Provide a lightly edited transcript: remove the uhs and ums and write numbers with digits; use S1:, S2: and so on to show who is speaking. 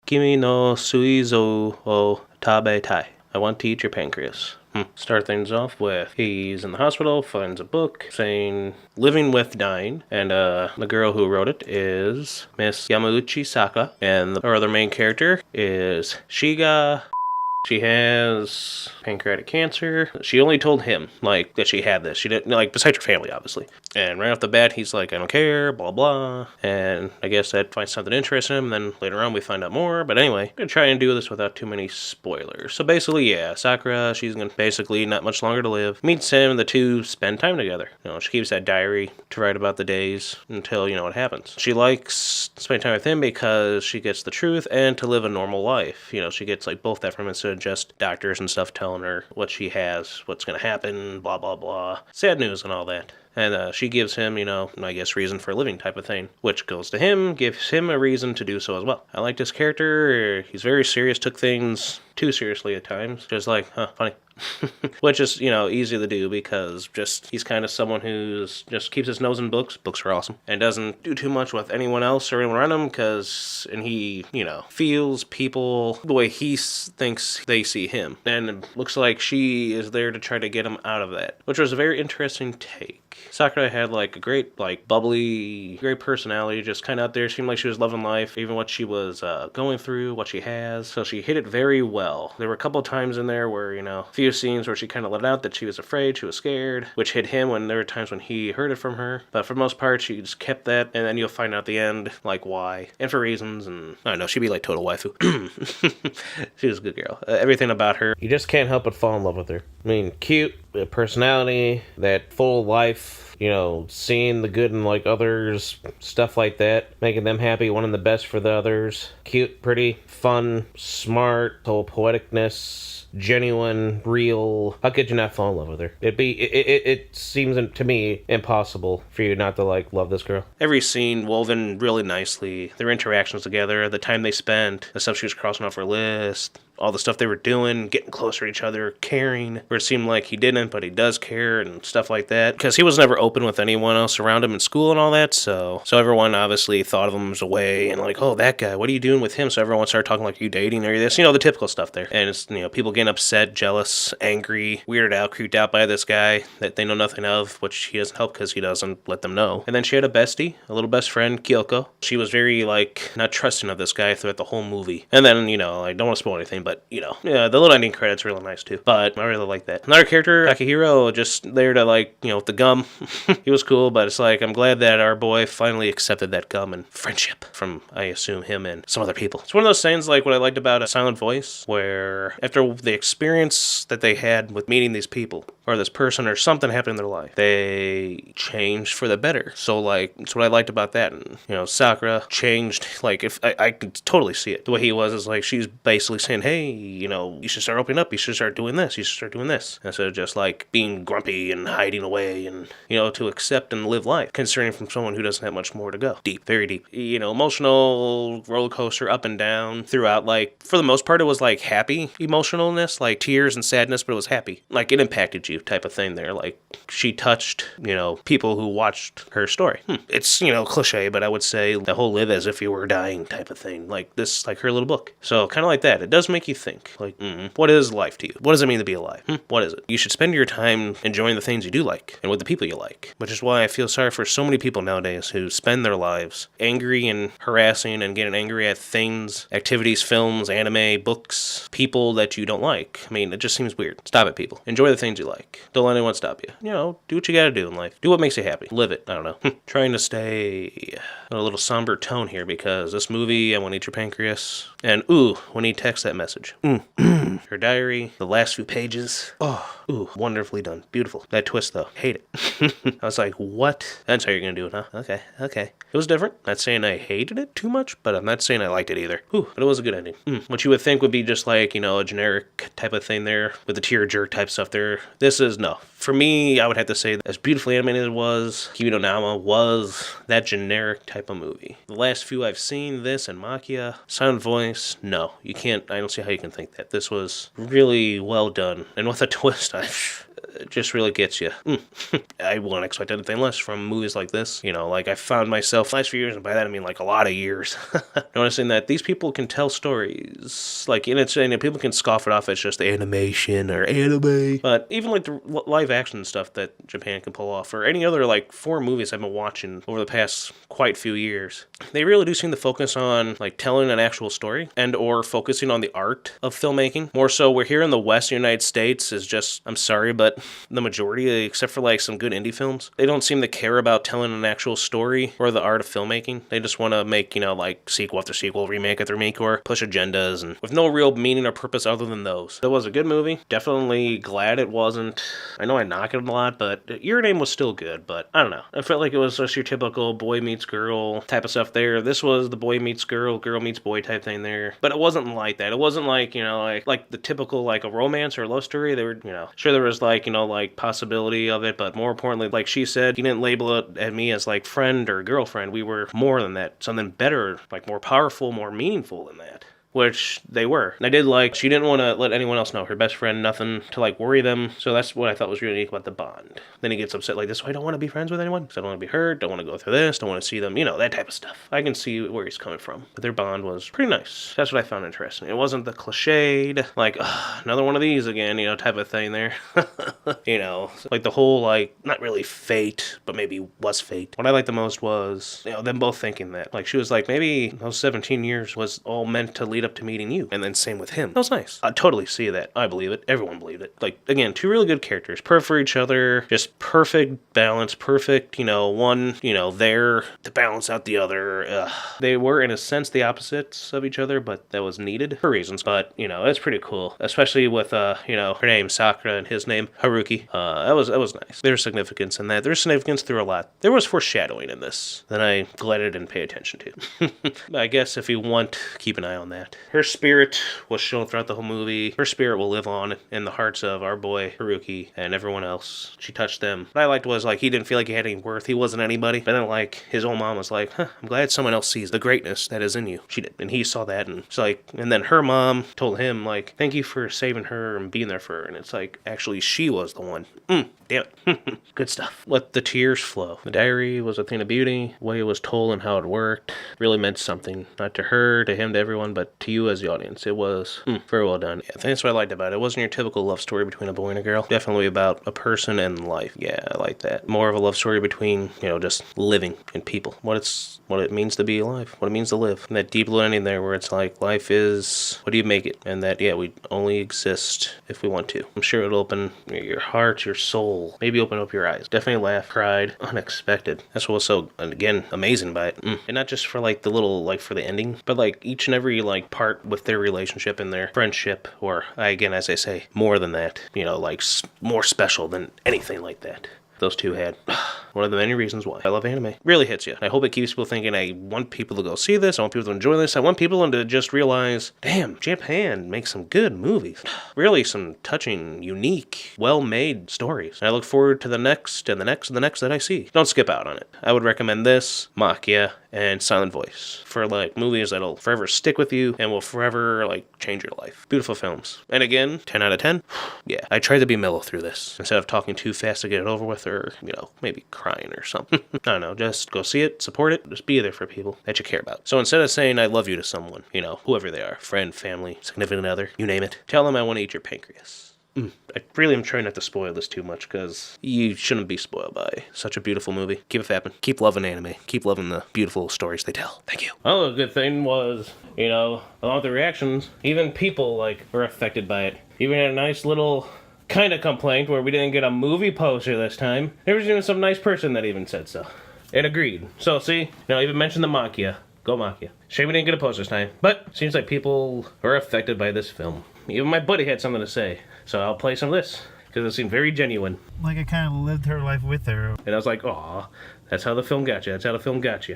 S1: Kimi no Suizou o Tabetai. I want to eat your pancreas. Start things off with he's in the hospital, finds a book saying living with dying, and the girl who wrote it is Miss Yamauchi Saka, and our other main character is Shiga. She has pancreatic cancer. She only told him, like, that she had this. She didn't, like, besides her family, obviously. And right off the bat, he's like, I don't care, blah, blah. And I guess that finds something interesting in him. Then later on, we find out more. But anyway, I'm going to try and do this without too many spoilers. So basically, yeah, Sakura, she's going to basically not much longer to live. Meets him, and the two spend time together. You know, she keeps that diary to write about the days until, you know, what happens. She likes spending time with him because she gets the truth and to live a normal life. You know, she gets, like, both that from him instead of just doctors and stuff telling her what she has, what's going to happen, blah, blah, blah. Sad news and all that. And she gives him, you know, I guess, reason for living type of thing, which goes to him, gives him a reason to do so as well. I like this character. He's very serious, took things too seriously at times. Just like, funny. Which is, you know, easy to do because just he's kind of someone who's just keeps his nose in books. Books are awesome. And doesn't do too much with anyone else or anyone around him and he, you know, feels people the way he thinks they see him. And it looks like she is there to try to get him out of that, which was a very interesting take. Sakura had like a great, like, bubbly, great personality, just kind of out there. Seemed like she was loving life, even what she was going through, what she has. So she hit it very well. There were a couple of times in there where, you know, a few scenes where she kind of let out that she was afraid, she was scared, which hit him when there were times when he heard it from her. But for the most part, she just kept that, and then you'll find out at the end, like, why. And for reasons, and I don't know, she'd be like total waifu. She was a good girl. Everything about her, you just can't help but fall in love with her. I mean, cute, personality, that full life, you know, seeing the good in, like, others, stuff like that, making them happy, wanting the best for the others. Cute, pretty, fun, smart, whole poeticness, genuine, real. How could you not fall in love with her? It seems to me impossible for you not to, like, love this girl. Every scene woven really nicely. Their interactions together, the time they spent, the stuff she was crossing off her list, all the stuff they were doing, getting closer to each other, caring, where it seemed like he didn't, but he does care, and stuff like that. Because he was never open with anyone else around him in school and all that, so everyone obviously thought of him as a way, and like, oh, that guy, what are you doing with him? So everyone started talking like, you dating or this, you know, the typical stuff there. And it's, you know, people getting upset, jealous, angry, weirded out, creeped out by this guy that they know nothing of, which he doesn't help because he doesn't let them know. And then she had a bestie, a little best friend, Kyoko. She was very, like, not trusting of this guy throughout the whole movie. And then, you know, I don't want to spoil anything, but, you know, yeah, the little ending credits are really nice too. But I really like that. Another character, Takahiro, just there to, like, you know, with the gum. He was cool, but it's like, I'm glad that our boy finally accepted that gum and friendship from, I assume, him and some other people. It's one of those things, like what I liked about A Silent Voice, where after the experience that they had with meeting these people, or this person, or something happened in their life, they changed for the better. So, like, that's what I liked about that. And, you know, Sakura changed, like, if I could totally see it. The way he was is like, she's basically saying, hey, you know, you should start opening up, you should start doing this, you should start doing this. Instead of just, like, being grumpy and hiding away and, you know, to accept and live life, considering from someone who doesn't have much more to go. Deep, very deep. You know, emotional roller coaster, up and down throughout. Like, for the most part, it was, like, happy emotionalness, like tears and sadness, but it was happy. Like, it impacted you type of thing there. Like, she touched, you know, people who watched her story. It's, you know, cliche, but I would say the whole live as if you were dying type of thing. Like this, like her little book. So kind of like that. It does make you think, like, what is life to you? What does it mean to be alive? What is it? You should spend your time enjoying the things you do like and with the people you like, which is why I feel sorry for so many people nowadays who spend their lives angry and harassing and getting angry at things, activities, films, anime, books, people that you don't like. I mean, it just seems weird. Stop it, people. Enjoy the things you like. Don't let anyone stop you. You know, do what you gotta do in life. Do what makes you happy. Live it. I don't know. Trying to stay in a little somber tone here because this movie, I want to eat your pancreas. And, ooh, when he texts that message. Her diary, the last few pages. Oh, ooh, wonderfully done. Beautiful. That twist, though. Hate it. I was like, what? That's how you're gonna do it, huh? Okay. It was different. Not saying I hated it too much, but I'm not saying I liked it either. Ooh, but it was a good ending. What you would think would be just like, you know, a generic type of thing there with the tear jerk type stuff there. This is, no. For me, I would have to say, as beautifully animated as it was, Kimi no Nama was that generic type of movie. The last few I've seen, this and Makia, Silent Voice, no. You can't, I don't see how you can think that. This was really well done. And with a twist, It just really gets you. I wouldn't expect anything less from movies like this. You know, like I found myself last few years, and by that I mean like a lot of years, noticing that these people can tell stories. Like, and people can scoff it off as just animation or anime, but even like the live action stuff that Japan can pull off, or any other like foreign movies I've been watching over the past quite few years, they really do seem to focus on like telling an actual story and or focusing on the art of filmmaking. More so, we're here in the Western United States is just, I'm sorry, but the majority, except for like some good indie films, they don't seem to care about telling an actual story or the art of filmmaking. They just want to make, you know, like sequel after sequel, remake after remake, or push agendas, and with no real meaning or purpose other than those. It was a good movie. Definitely glad it wasn't, I know I knock it a lot, but Your Name was still good, but I don't know. I felt like it was just your typical boy meets girl type of stuff there. This was the boy meets girl, girl meets boy type thing there. But it wasn't like that. It wasn't like, you know, like the typical like a romance or a love story. They were, you know, sure there was like, you know, like possibility of it, but more importantly, like she said, he didn't label it at me as like friend or girlfriend. We were more than that. Something better, like more powerful, more meaningful than that. Which they were. And I did like, she didn't want to let anyone else know, her best friend, nothing to like worry them. So that's what I thought was really unique about the bond. Then he gets upset like this, I don't want to be friends with anyone because I don't want to be hurt, don't want to go through this, don't want to see them, you know, that type of stuff. I can see where he's coming from. But their bond was pretty nice. That's what I found interesting. It wasn't the cliched, like, another one of these again, you know, type of thing there. You know, like the whole, like, not really fate, but maybe was fate. What I liked the most was, you know, them both thinking that. Like, she was like, maybe those 17 years was all meant to lead up to meeting you, and then same with him. That was nice. I totally see that. I believe it. Everyone believed it. Like, again, two really good characters, perfect for each other, just perfect balance, perfect, you know, one, you know, there to balance out the other. They were, in a sense, the opposites of each other, but that was needed for reasons. But, you know, it's pretty cool, especially with, you know, her name Sakura and his name Haruki. That was nice. There's significance in that. There's significance through a lot. There was foreshadowing in this that I glad I didn't pay attention to. I guess if you want, keep an eye on that. Her spirit was shown throughout the whole movie. Her spirit will live on in the hearts of our boy Haruki and everyone else. She touched them. What I liked was, like, he didn't feel like he had any worth. He wasn't anybody. But then, like, his own mom was like, I'm glad someone else sees the greatness that is in you. She did. And he saw that, and it's like, and then her mom told him, like, thank you for saving her and being there for her. And it's like, actually, she was the one. Damn it. Good stuff. Let the tears flow. The diary was a thing of beauty. The way it was told and how it worked really meant something. Not to her, to him, to everyone, but to you as the audience. It was very well done. Yeah, I think that's what I liked about it. It wasn't your typical love story between a boy and a girl. Definitely about a person and life. Yeah, I like that. More of a love story between, you know, just living and people. What it means to be alive. What it means to live. And that deep little ending there where it's like, life is, what do you make it? And that, yeah, we only exist if we want to. I'm sure it'll open your heart, your soul, maybe open up your eyes. Definitely laughed, cried, unexpected. That's what was so, again, amazing by it. And not just for like the little, like for the ending, but like each and every like part with their relationship and their friendship, or again, as I say, more than that, you know, like more special than anything like that. Those two had. One of the many reasons why I love anime. Really hits you. I hope it keeps people thinking, I want people to go see this. I want people to enjoy this. I want people to just realize, damn, Japan makes some good movies. Really some touching, unique, well-made stories. And I look forward to the next and the next and the next that I see. Don't skip out on it. I would recommend this, Makia, and Silent Voice for like movies that'll forever stick with you and will forever like change your life. Beautiful films. And again, 10 out of 10. Yeah, I tried to be mellow through this instead of talking too fast to get it over with, or, you know, maybe crying or something. I don't know, just go see it, support it, just be there for people that you care about. So instead of saying I love you to someone, you know, whoever they are, friend, family, significant other, you name it, tell them I want to eat your pancreas. I really am trying not to spoil this too much because you shouldn't be spoiled by such a beautiful movie. Keep it fapping. Keep loving anime. Keep loving the beautiful stories they tell. Thank you. Well, the good thing was, you know, along with the reactions, even people, like, were affected by it. Even had a nice little kind of complaint where we didn't get a movie poster this time. There was even some nice person that even said so. It agreed. So, see, you know, I even mentioned the Makia. Go Makia. Shame we didn't get a poster this time. But, seems like people were affected by this film. Even my buddy had something to say. So I'll play some of this, because it seemed very genuine.
S2: Like I kind of lived her life with her.
S1: And I was like, aw, that's how the film got you. That's how the film got you.